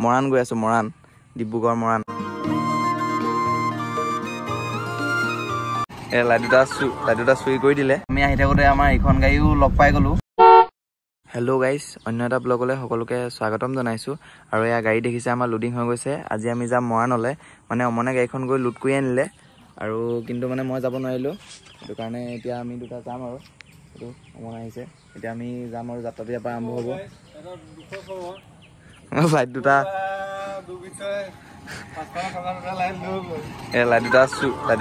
মৰাণ গৈ আছোঁ, মৰাণ, ডিব্ৰুগড় মৰাণ। লাইট দুটা চুৰি কৰি দিলে। আমি আহি থাকোঁতে আমাৰ ইখন গাড়ীও লগ পাই গ'লোঁ। হেল্ল' গাইজ, অন্য এটা ব্লগলৈ সকলোকে স্বাগতম জনাইছোঁ। আৰু এয়া গাড়ী দেখিছে আমাৰ লোডিং হৈ গৈছে। আজি আমি যাম মৰাণলৈ, মানে অমনে গাড়ীখন গৈ লোড কৰি আনিলে আৰু কিন্তু মানে মই যাব নোৱাৰিলোঁ। সেইটো কাৰণে এতিয়া আমি দুটা যাম আৰু সেইটো অমন আহিছে। এতিয়া আমি যাম আৰু যাত্ৰাটো ইয়াৰ পৰা আৰম্ভ হ'ব। লাইট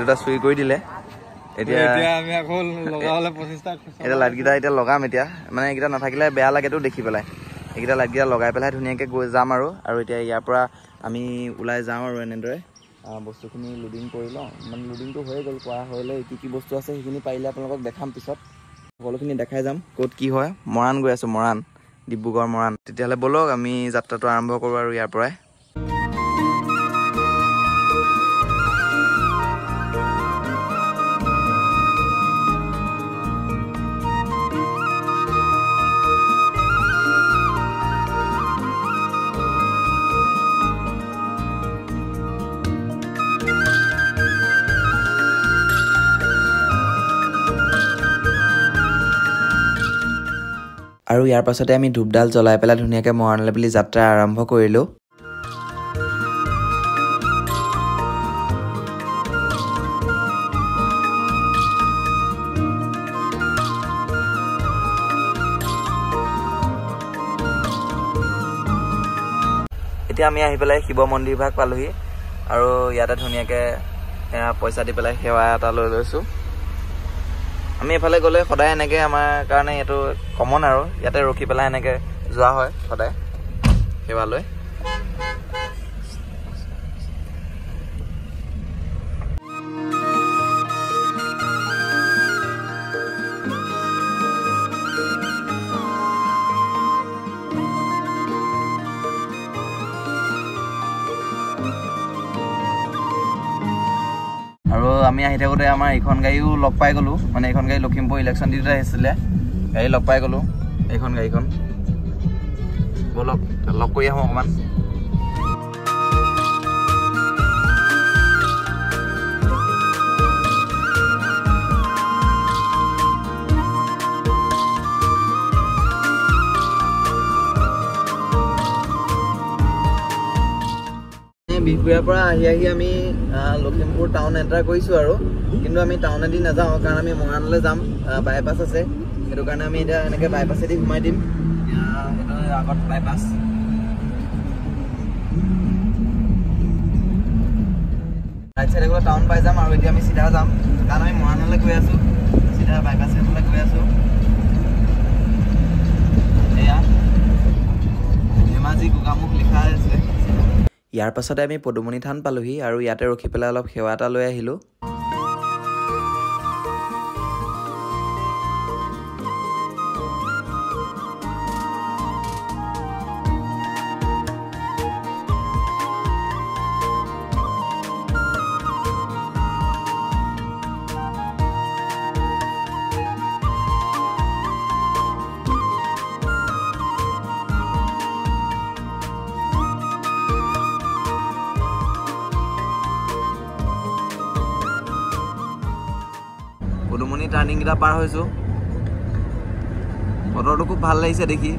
দুটা চুৰি কৰি দিলে। এতিয়া লাইটকেইটা এতিয়া লগাম। এতিয়া মানে এইকেইটা নাথাকিলে বেয়া লাগেতো দেখি পেলাই। এইকেইটা লাইটকেইটা লগাই পেলাই ধুনীয়াকৈ গৈ যাম আৰু এতিয়া ইয়াৰ পৰা আমি ওলাই যাওঁ আৰু এনেদৰে বস্তুখিনি লোডিং কৰি লওঁ। মানে লোডিংটো হৈয়ে গ'ল, কৰা হ'লে কি বস্তু আছে সেইখিনি পাৰিলে আপোনালোকক দেখাম পিছত। সকলোখিনি দেখাই যাম ক'ত কি হয়। মৰাণ গৈ আছোঁ, মৰাণ, ডিব্ৰুগড় মৰাণ। তেতিয়াহ'লে ব'লক আমি যাত্ৰাটো আৰম্ভ কৰোঁ আৰু ইয়াৰ পৰাই। আৰু ইয়াৰ পাছতে আমি ধূপডাল জ্বলাই পেলাই ধুনীয়াকৈ মৰাণলৈ বুলি যাত্ৰা আৰম্ভ কৰিলোঁ। এতিয়া আমি আহি পেলাই শিৱ মন্দিৰ ভাগ পালোহি আৰু ইয়াতে ধুনীয়াকৈ পইচা দি পেলাই সেৱা এটা লৈ লৈছোঁ। আমি এফালে গ'লে সদায় এনেকৈ আমাৰ কাৰণে এইটো কমন আৰু ইয়াতে ৰখি পেলাই এনেকৈ যোৱা হয় সদায় সেৱা লৈ। আৰু আমি আহি থাকোঁতে আমাৰ এইখন গাড়ীও লগ পাই গ'লোঁ। মানে এইখন গাড়ী লখিমপুৰ ইলেকশ্যন ডিউটিত আহিছিলে, গাড়ী লগ পাই গ'লোঁ। এইখন গাড়ীখন ব'লক লগ কৰি আহোঁ অকণমান। বিহপুৰীয়াৰ পৰা আহি আমি লখিমপুৰ টাউন এণ্টাৰ কৰিছোঁ আৰু কিন্তু আমি টাউনেদি নাযাওঁ, কাৰণ আমি মৰাণলৈ যাম। বাইপাছ আছে, সেইটো কাৰণে আমি এতিয়া এনেকৈ বাইপাছেদি সোমাই দিম। সেইটো আগত বাইপাছ। ৰাইট চাইডে গ'লে টাউন পাই যাম আৰু এতিয়া আমি চিধা যাম, কাৰণ আমি মৰাণলৈ গৈ আছোঁ। চিধা বাইপাছে গৈ আছোঁ। এয়া ধেমাজি গোগামুখ লিখা আছে। ইয়াৰ পাছতে আমি পদুমণি থান পালোহি আৰু ইয়াতে ৰখি পেলাই অলপ সেৱা এটা লৈ আহিলোঁ। পদুমণি টাৰ্ণিংকেইটা পাৰ হৈছোঁ। বতৰটো খুব ভাল লাগিছে দেখি।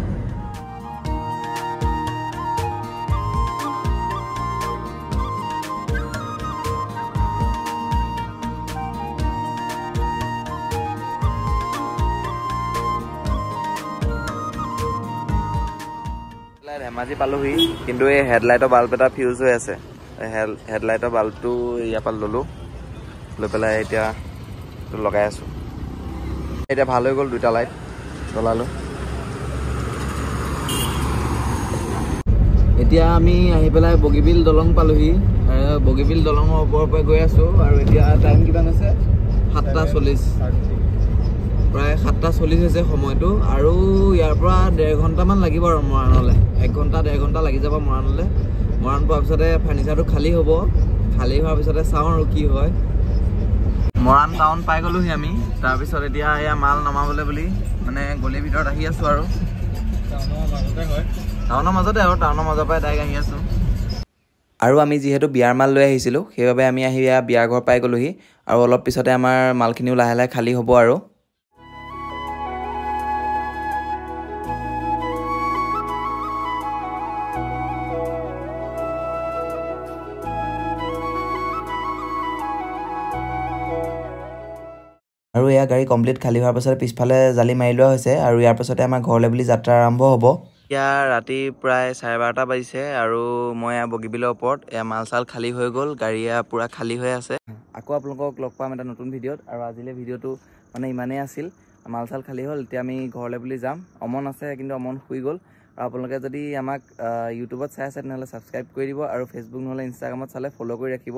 ধেমাজি পালোহি, কিন্তু এই হেডলাইটৰ বাল্ব এটা ফিউজ হৈ আছে। হেডলাইটৰ বাল্বটো ইয়াৰ পৰা ল'লোঁ, লৈ পেলাই এতিয়া লগাই আছোঁ। এতিয়া ভাল হৈ গ'ল, দুটা লাইট জ্বলালোঁ। এতিয়া আমি আহি পেলাই বগীবিল দলং পালোহি। বগীবিল দলঙৰ ওপৰৰ পৰা গৈ আছোঁ আৰু এতিয়া টাইম কিমান আছে? 7:40, প্ৰায় 7:40 হৈছে সময়টো। আৰু ইয়াৰ পৰা 1.5 ঘণ্টামান লাগিব আৰু মৰাণলৈ। 1 ঘণ্টা 1.5 ঘণ্টা লাগি যাব মৰাণলৈ। মৰাণ পোৱাৰ পিছতে ফাৰ্নিচাৰটো খালী হ'ব। খালী হোৱাৰ পিছতে চাওঁ আৰু কি হয়। মৰাণ টাউন পাই গ'লোহি আমি। তাৰপিছত এতিয়া এয়া মাল নমাবলৈ বুলি মানে গলিৰ ভিতৰত আহি আছোঁ আৰু টাউনৰ মাজতে আৰু টাউনৰ মাজৰ পৰাই ডাইৰেক্ট আহি আছোঁ আৰু আমি যিহেতু বিয়াৰ মাল লৈ আহিছিলোঁ সেইবাবে আমি আহি বিয়াৰ ঘৰ পাই গ'লোহি আৰু অলপ পিছতে আমাৰ মালখিনিও লাহে লাহে খালী হ'ব আৰু আৰু এয়া গাড়ী কমপ্লিট খালী হোৱাৰ পাছতে পিছফালে জালি মাৰি লোৱা হৈছে আৰু ইয়াৰ পাছতে আমাৰ ঘৰলৈ বুলি যাত্ৰা আৰম্ভ হ'ব এতিয়া ৰাতি প্ৰায় 12:30 বাজিছে আৰু মই বগীবিলৰ ওপৰত এয়া মাল চাল খালী হৈ গ'ল গাড়ী পূৰা খালী হৈ আছে আকৌ আপোনালোকক লগ পাম এটা নতুন ভিডিঅ'ত আৰু আজিলৈ ভিডিঅ'টো মানে ইমানেই আছিল মাল চাল খালী হ'ল এতিয়া আমি ঘৰলৈ বুলি যাম অমন আছে কিন্তু অমন শুই গ'ল আৰু আপোনালোকে যদি আমাক ইউটিউবত চাই আছে তেনেহ'লে ছাবস্ক্ৰাইব কৰি দিব আৰু ফেচবুক নহ'লে ইনষ্টাগ্ৰামত চালে ফ'ল' কৰি ৰাখিব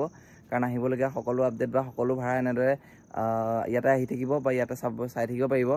কাৰণ আহিবলগীয়া সকলো আপডেট বা সকলো ভাড়া এনেদৰে ইয়াতে আহি থাকিব বা ইয়াতে চাই থাকিব পাৰিব